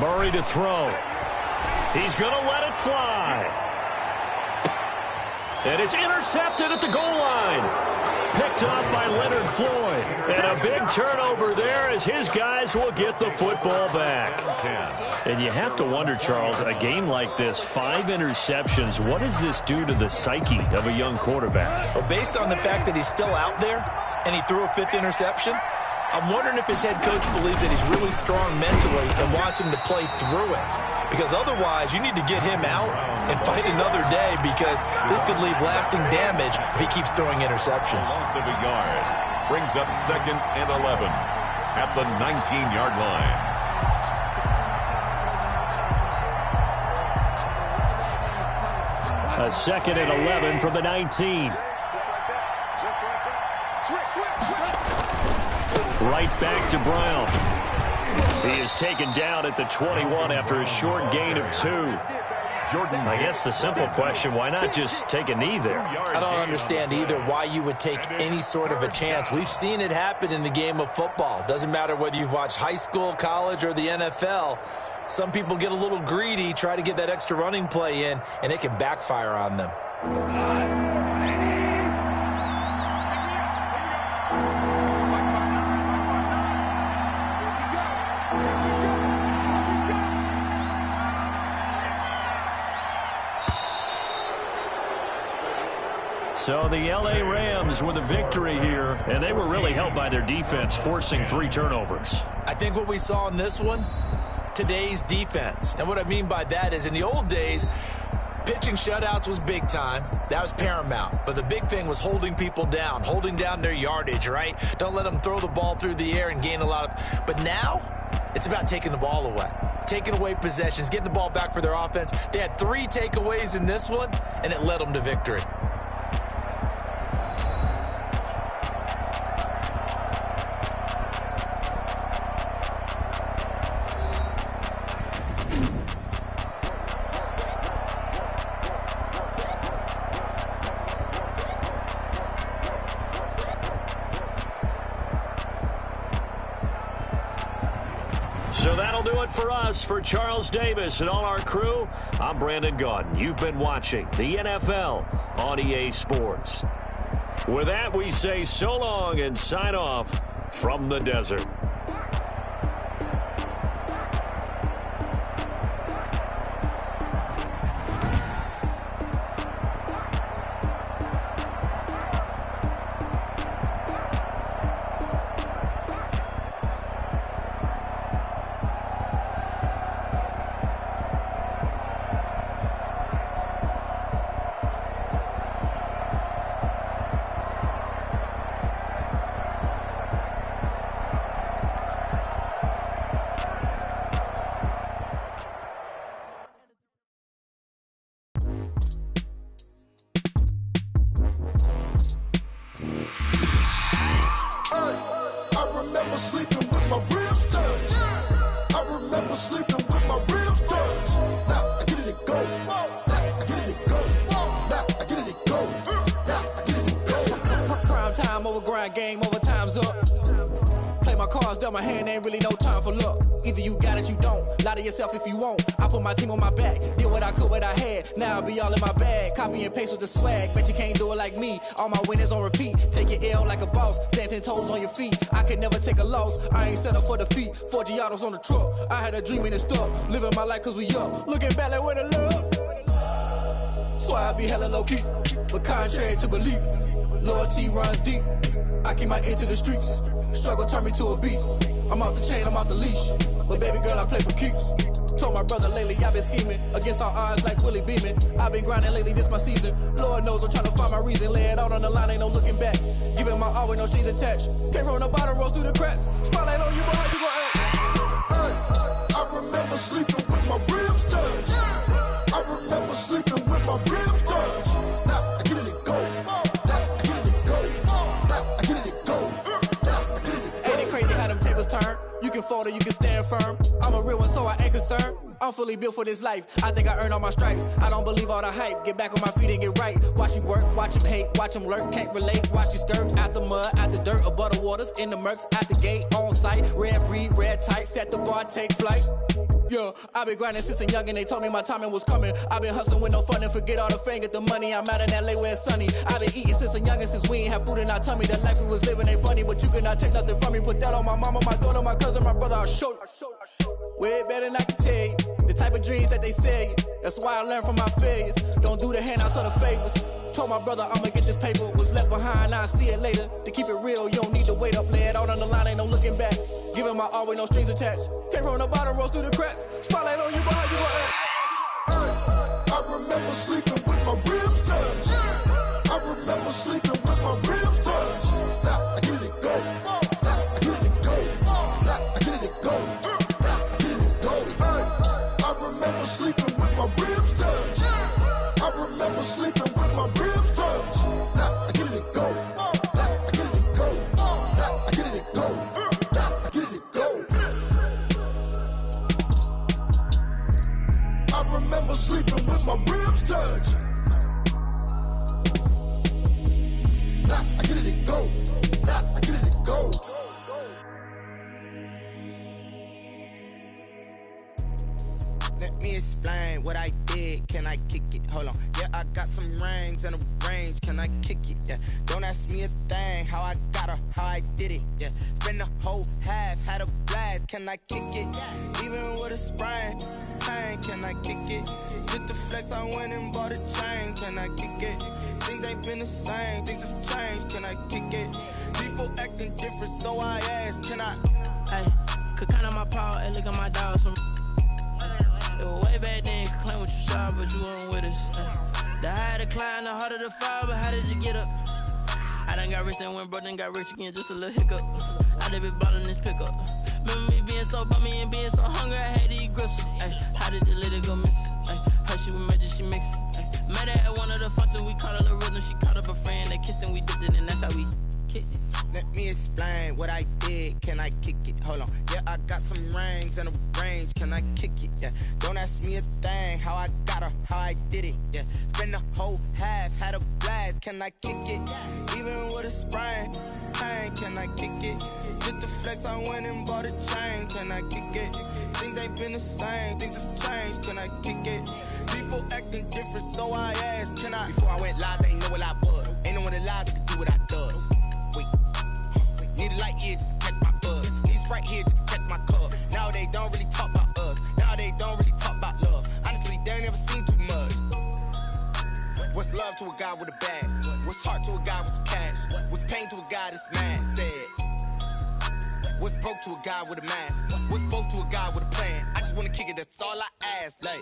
Murray to throw. He's going to let it fly. And it's intercepted at the goal line. Picked up by Leonard Floyd. And a big turnover there as his guys will get the football back. And you have to wonder, Charles, a game like this, 5 interceptions, what does this do to the psyche of a young quarterback? Well, based on the fact that he's still out there and he threw a 5th interception, I'm wondering if his head coach believes that he's really strong mentally and wants him to play through it. Because otherwise, you need to get him out and fight another day because this could leave lasting damage if he keeps throwing interceptions. Loss of a yard brings up 2nd and 11 at the 19-yard line. A 2nd and 11 from the 19. Just like that. Switch. Right back to Brown. He is taken down at the 21 after a short gain of 2. I guess the simple question, why not just take a knee there? I don't understand either why you would take any sort of a chance. We've seen it happen in the game of football. Doesn't matter whether you've watched high school, college, or the NFL. Some people get a little greedy, try to get that extra running play in, and it can backfire on them. So the L.A. Rams with a victory here, and they were really helped by their defense, forcing 3 turnovers. I think what we saw in this one, today's defense. And what I mean by that is in the old days, pitching shutouts was big time. That was paramount. But the big thing was holding people down, holding down their yardage, right? Don't let them throw the ball through the air and gain a lot of... But now, it's about taking the ball away. Taking away possessions, getting the ball back for their offense. They had 3 takeaways in this one, and it led them to victory. So that'll do it for us. For Charles Davis and all our crew, I'm Brandon Gaudin. You've been watching the NFL on EA Sports. With that, we say so long and sign off from the desert. with my rims touch. Now I get it and go. Now I get it and go. Now I get it and go. Now I get it and go. Prime time over grind game, over time's up. Play my cards, dealt my hand, ain't really no time for luck. Either you got it, you don't. Lie to yourself if you won't. I put my team on my back, did what I could, what I had. Now I be all in my bag, copy and paste with the swag. Bet you can't do it like me. All my winners on repeat. Take your L like a boss, stand 10 toes on your feet. I can never take a loss. I ain't set up for defeat. 4 Giottos on the truck. I had a dream and it stuck. Living my life cause we up. Looking back like where the love. So I be hella low key, but contrary to belief, loyalty runs deep. I keep my ear to the streets. Struggle turned me to a beast. I'm off the chain, I'm off the leash. But baby girl, I play for keeps. Told my brother lately, I've been scheming against all odds like Willie Beeman. I've been grinding lately, this my season. Lord knows I'm trying to find my reason. Lay it out on the line, ain't no looking back. Giving my all with no strings attached. Can't roll no bottom, rolls through the cracks. Spotlight on you, but how you gon' act? Hey, I remember sleeping with my ribs touched. I remember sleeping with my ribs touched. Now I get it and go. Now I get it and go. Now I get it and go. Ain't it crazy how them tables turn? You can fold or you can stand firm. I'm a real one, so I ain't concerned. I'm fully built for this life. I think I earned all my stripes. I don't believe all the hype. Get back on my feet and get right. Watch you work, watch him hate, watch him lurk. Can't relate, watch you skirt. Out the mud, out the dirt, above the waters, in the murks, out the gate, on site. Red breed, red tight, set the bar, take flight. Yeah, I been grinding since a young and they told me my timing was coming. I been hustling with no fun and forget all the fame, get the money. I'm out in LA where it's sunny. I been eating since a young and since we ain't have food in our tummy. The life we was living ain't funny, but you cannot take nothing from me. Put that on my mama, my daughter, my cousin, my brother, I'll show you. Way better than I can tell you. The type of dreams that they sell you. That's why I learned from my failures. Don't do the handouts or the favors. Told my brother I'ma get this paper. Was left behind, I'll see it later. To keep it real, you don't need to wait up. Lay it out on the line, ain't no looking back. Giving my all with no strings attached. Can't roll no bottom, rolls through the cracks. Spotlight on you, but how you gon' act? Hey, I remember sleeping with my ribs touched. I remember sleeping with my ribs touched. Now I get it and go. Now I get it and go. Now I get it and go. Now I get it and go. Hey, I remember sleeping with my ribs touched. I remember sleeping with my ribs touched. Now I get it and go. Now I get it and go. Now I get it and go. Now I get it and go. I remember sleeping with my ribs touched. Now I get it and go. Now I get it and go. Let me explain what I did. Can I kick it? Hold on. Yeah, I got some rings and a range. Can I kick it? Yeah. Don't ask me a thing. How I got her, how I did it. Yeah. Spend the whole half, had a blast. Can I kick it? Even with a sprain, pain. Can I kick it? Just the flex, I went and bought a chain. Can I kick it? Things ain't been the same. Things have changed. Can I kick it? People acting different, so I asked. Can I? Hey, could count on my power and look at my dogs from. It was way back then, you could claim what you saw, but you weren't with us. The higher the climb, the harder the fall, but how did you get up? I done got rich and went broke, then got rich again, just a little hiccup. I done been bought in this pickup. Remember me being so bummy and being so hungry, I had to eat gristle. How did the lady go miss? Her she was magic, she mixed. Met her at one of the functions, we caught a little rhythm. She caught up a friend, they kissed and we dipped it, and that's how we kicked it. Let me explain what I did. Can I kick it? Hold on. Yeah, I got some rings and a range. Can I kick it? Yeah. Don't ask me a thing. How I got her, how I did it. Yeah. Spend the whole half, had a blast. Can I kick it? Even with a sprain, pain. Can I kick it? Just the flex, I went and bought a chain. Can I kick it? Things ain't been the same. Things have changed. Can I kick it? People acting different, so I asked. Can I? Before I went live, they ain't know what I was. Ain't no one alive that could do what I does. Wait. Need a light here just to catch my buzz. Need Sprite here just to catch my cup. Now they don't really talk about us. Now they don't really talk about love. Honestly, they ain't never seen too much. What's love to a guy with a bag? What's heart to a guy with some cash? What's pain to a guy that's mad? Said. What's broke to a guy with a mask? What's broke to a guy with a plan? I just wanna kick it, that's all I ask. Like,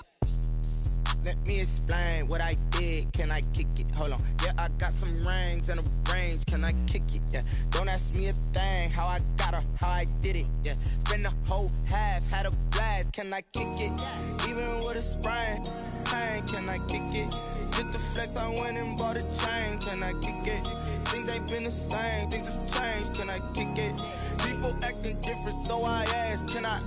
let me explain what I did. Can I kick it? Hold on. Yeah, I got some rings and a range. Can I kick it? Yeah. Don't ask me a thing. How I got her, how I did it. Yeah. Spend the whole half, had a blast. Can I kick it? Even with a sprain, pain. Can I kick it? Just the flex, I went and bought a chain. Can I kick it? Things ain't been the same. Things have changed. Can I kick it? People acting different, so I asked. Can I?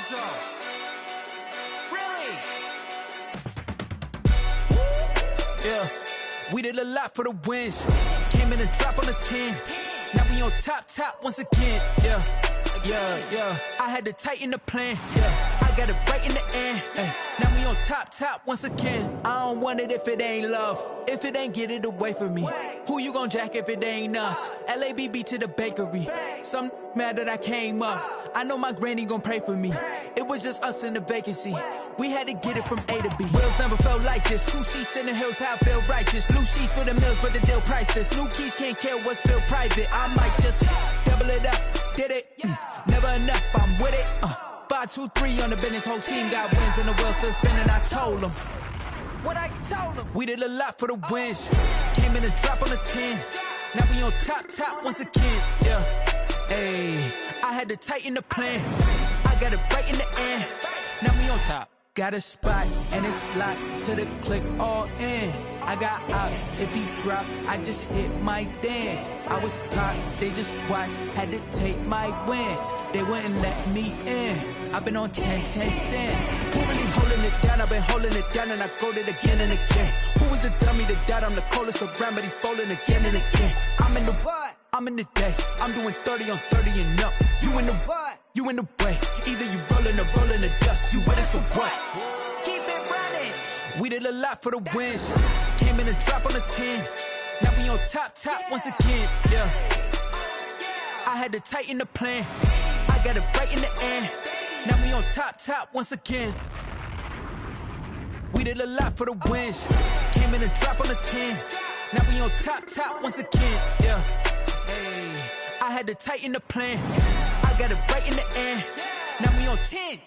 so. Really? Yeah, we did a lot for the wins. Came in a drop on the 10. Now we on top once again. Yeah. I had to tighten the plan. Yeah, I got it right in the end. Now we on top once again. I don't want it if it ain't love. If it ain't, get it away from me. Who you gon' jack if it ain't us? LABB to the bakery. Some mad that I came up. I know my granny gon' pray for me. It was just us in the vacancy. We had to get it from A to B. Wheels never felt like this. 2 seats in the hills, how I feel righteous. Blue sheets for the mills, but the deal priceless. New keys can't kill what's still private. I might just double it up. Did it? Never enough, I'm with it. 5, 2, 3 on the business. Whole team got wins and the wheels still spinning. I told them what I told them. We did a lot for the wins. Came in a drop on the 10. Now we on top once again. Yeah. Hey, I had to tighten the plan. I got it right in the end. Now we on top. Got a spot and it's locked to the click all in. I got ops, if he drop, I just hit my dance. I was pop, they just watched, had to take my wins. They wouldn't let me in. I've been on 10 cents. Who really holding it down? I've been holding it down and I go it again and again. Who is the dummy that died? I'm the coldest around, but he folding again and again. I'm in the what? I'm in the day. I'm doing 30 on 30 and up. You in the what? You in the way. Either you rolling or rolling the dust. You with us or what? Keep it running. We did a lot for the wins. Came in a drop on the 10. Now we on top once again. Yeah. I had to tighten the plan. I got it right in the end. Now we on top once again. We did a lot for the wins. Came in a drop on the 10. Now we on top once again. Yeah. Hey, I had to tighten the plan. I got it right in the end. Now we on 10.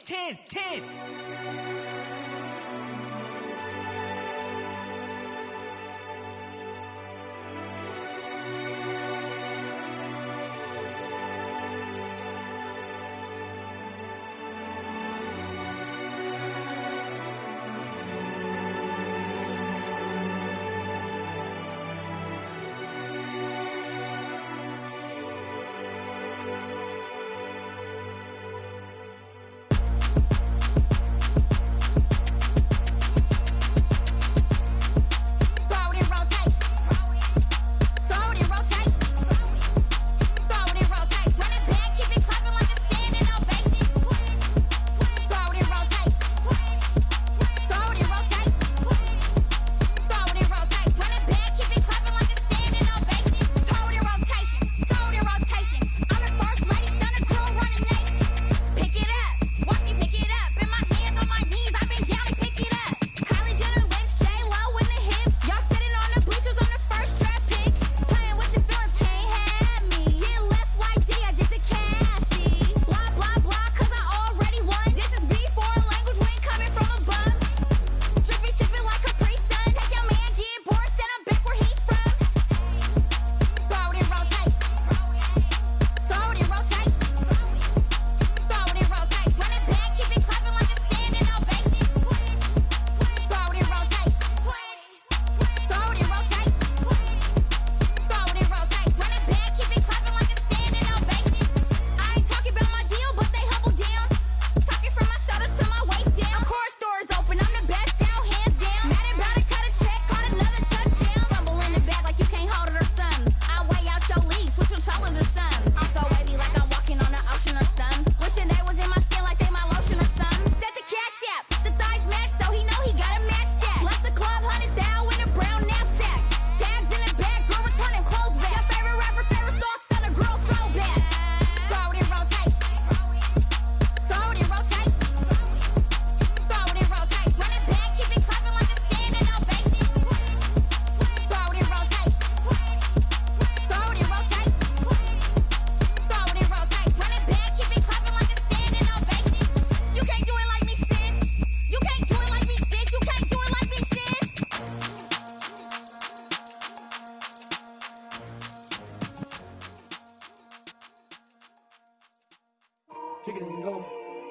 kick it and go,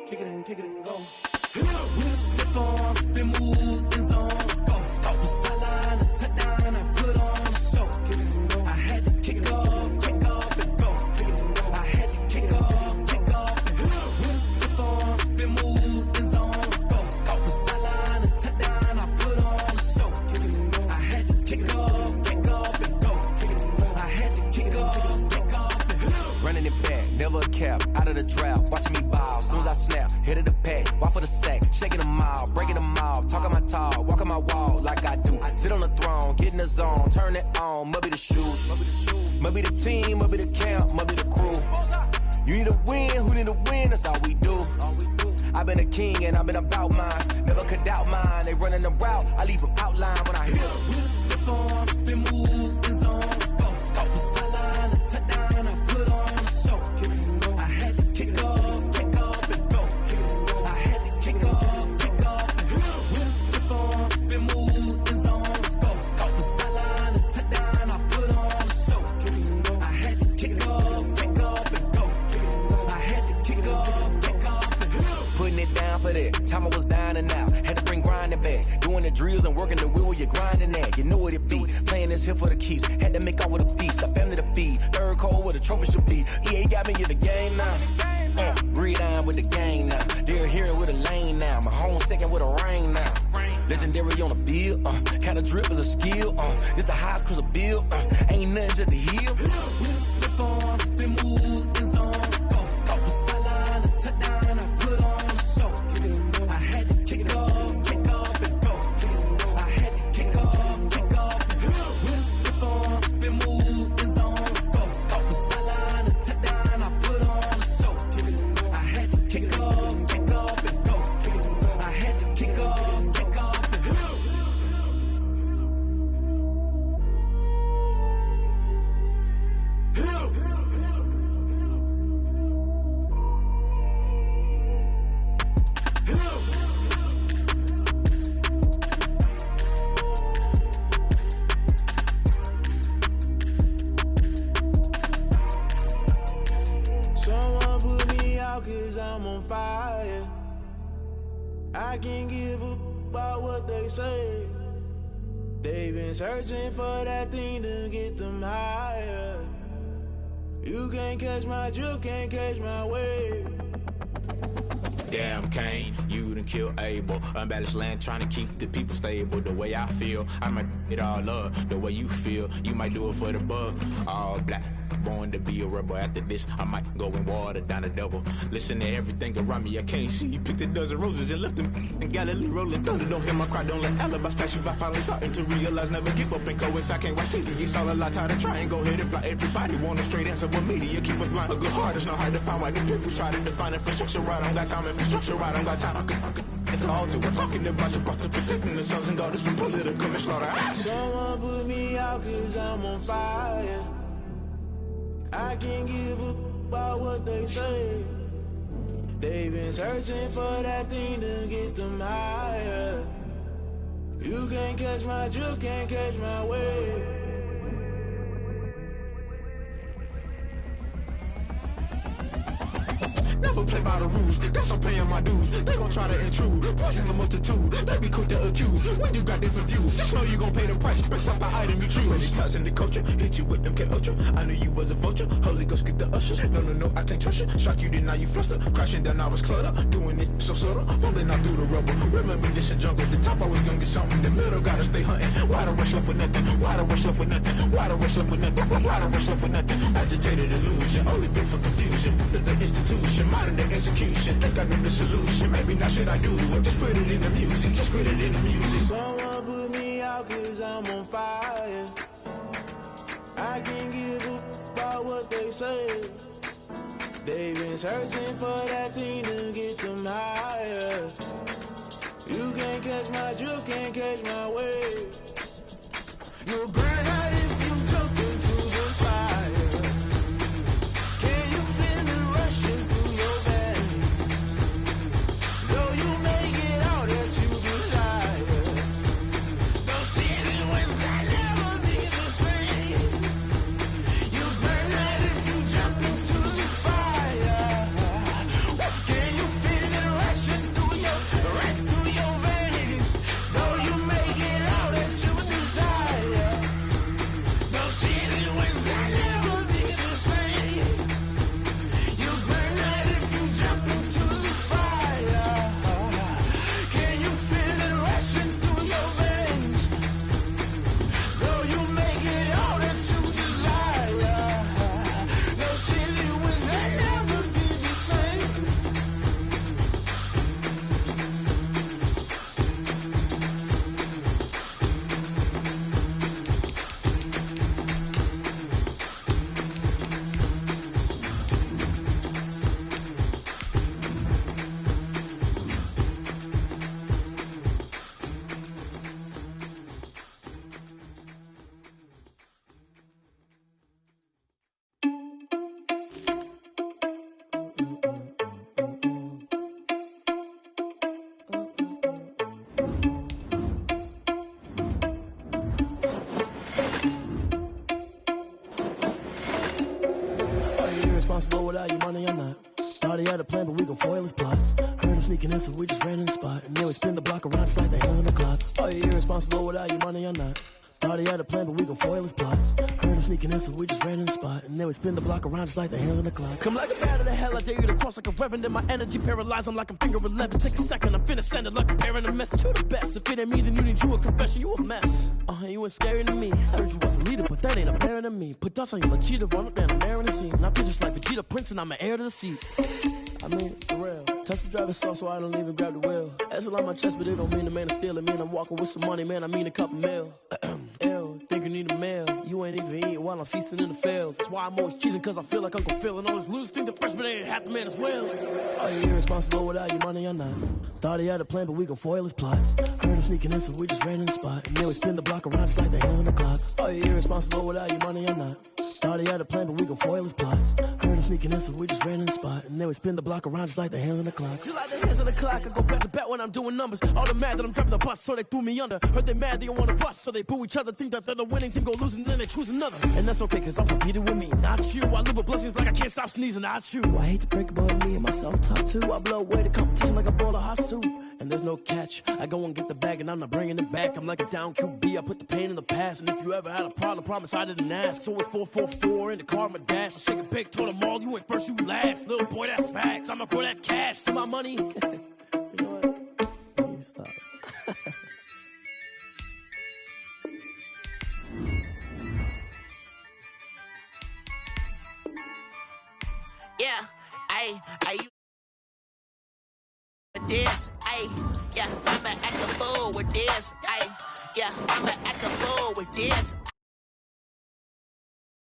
kick it and go. With stiff arms, spin move, in zone, score. Off the sideline, a touchdown, I put on a show. Kick it and go. I had to kick off and go. Kick it and go. I had to kick off and go. With stiff arms, spin move. kick off. Running it back, never a cap, out of the drought, watching me ball. Soon as I snap, hit of the pack, walk for the sack, shaking them all, breaking them all, talking my tall, walking my wall like I do. Sit on the throne, get in the zone, turn it on, must be the shoes, must be the team, must be the camp, must be the crew. You need a win, who need a win, that's all we do. I've been a king and I've been about mine, never could doubt mine. They running the route, I leave them outline when I hit them. With a stiff arm, spin move, in zone, scope for sideline, a touchdown, I put on a show. I had to kick off and go. I had to kick off and go. With a stiff arm, spin move, in zone, scope for sideline, a touchdown, I put on a show. I had to kick off and go. I had to kick off and go. Putting it down for that, time I was down and out, had to bring grinding back, doing the drills and working the wheel where you're grinding at, you know what it be, playing this here for the keeps, had to make off with a feast, a family to feed, third cold where the trophy should be, EA got me in the game now, breed on with the gang now, they're here with a lane now, my home second with a rain now, legendary on the field, kinda drip is a skill, this the highest cruiser bill, ain't nothing just to heal. With a stiff arm, spin move, in zone, scope for sideline, a touchdown, I put on a show. I had to kick off and go. I had to kick off and go. With a stiff arm, spin move, in zone, scope for sideline, a touchdown, I put on a show. I had to kick off and go. I had to kick off and go. Someone put me out 'cause I'm on fire. I can't give up about what they say. They've been searching for that thing to get them higher. You can't catch my drift, can't catch my wave. Damn Kane, you done kill Abel. Unbalanced land trying to keep the people stable. The way I feel, I might it all up. The way you feel, you might do it for the bug. All black, born to be a rebel. After this, I might go and water down the devil. Listen to everything around me, I can't see. Picked a dozen roses and left them in Galilee rolling thunder. Don't hear my cry, don't let alibis pass you. I finally starting to realize, never give up and coincide. I can't watch TV, it's all a lot. Tired of trying, go ahead and fly. Everybody want a straight answer with media. Keep us blind, a good heart is not hard to find. Why the people try to define infrastructure right? I don't got time, infrastructure right, I don't got time. I could it's all to we're talking about your to protecting the sons and daughters from political manslaughter. Someone put me out 'cause I'm on fire. I can't give up about what they say. They've been searching for that thing to get them higher. You can't catch my drift, can't catch my wave. Never play by the rules, guess I'm paying my dues. They gon' try to intrude, poison the multitude. They be quick to accuse, when you got different views. Just know you gon' pay the price, based off the item you choose. Many times in the culture, hit you with them K-Ultra. I knew you was a vulture, Holy Ghost get the ushers. No, I can't trust you. Shock you, then now you fluster. Crashing down, I was clutter. Doing this so subtle, falling out through the rubble. Remember this in jungle, the top I was gonna get something. In the middle, gotta stay hunting. Why the rush left with nothing? Why the rush left with nothing? Why the rush left with nothing? Why the rush left with nothing? Agitated illusion, only been for confusion. The institution, modern day execution. Think I know the solution, maybe not should I do it. Just put it in the music, just put it in the music. Someone put me out 'cause I'm on fire. I can't give up about what they say. They've been searching for that thing to get them higher. You can't catch my drift, can't catch my wave. You'll burn out if you jump into the fire. Can you feel it rushing through your veins? Though you may get all that you desire, those city winds that never be the same. You burn out if you jump into the fire. Can you feel it rushing through your veins? Though you may get all that you desire. irresponsible without your money or not. Thought he had a plan, but we gon' foil his plot. Heard him sneaking in, so we just ran in the spot. And then we spin the block around just like the hands on the clock. Are you irresponsible without your money or not? Thought he had a plan, but we gon' foil his plot. Heard him sneaking in, so we just ran in the spot. And then we spin the block around just like the hands on the clock. Come like a bat of the hell, I dare you to cross like a reverend. And my energy paralyzed, I'm like I'm finger 11. Take a second, I'm finna send it like a parent a message. You the best, if it ain't me, then you need you a confession. You a mess, you ain't scary to me. Heard you was a leader, but that ain't apparent to me. Put dust on you like cheetah, run up down the air in the scene. And I feel just like Vegeta Prince, and I'm an heir to the seat. I mean, for real. Touch the driver's soft, so I don't even grab the wheel. That's on my chest, but it don't mean the man is stealing. Mean I'm walking with some money, man, I mean a couple mil. Ew, think you need a meal. You ain't even eating while I'm feasting in the field. That's why I'm always cheesing, cause I feel like Uncle Phil. And all this loose think the freshman ain't half the man as well. Are you irresponsible without your money or not? Thought he had a plan, but we gon' foil his plot. Heard him sneaking in, so we just ran in the spot. And then we spin the block around just like the hands on the clock. Are you irresponsible without your money or not? Thought he had a plan, but we gon' foil his plot. Heard him sneaking in, so we just ran in the spot. And then we spin the block around just like the hands on the clock. Just like the hands on the clock, I go back to back when I'm doing numbers. All the mad that I'm driving the bus, so they threw me under. Heard they mad, they don't wanna bust, so they boo each other. Think that they're the winning team, go losing, then they choose another. And that's okay, cause I'm competing with me, not you. I live with blessings like I can't stop sneezing, not you. I hate to break about me and my self-talk too. I blow away the competition like a bowl of hot soup. And there's no catch, I go and get the bag and I'm not bringing it back. I'm like a down QB, I put the pain in the past. And if you ever had a problem, promise I didn't ask. So it's 444 in the car, my dash. I shake a big, told them all, you went first, you last. Little boy, that's facts, I'ma throw that cash to my money. You know what? Let me stop. Yeah, I this, yeah, I'ma act a fool with this, yeah, I'ma act a fool with this,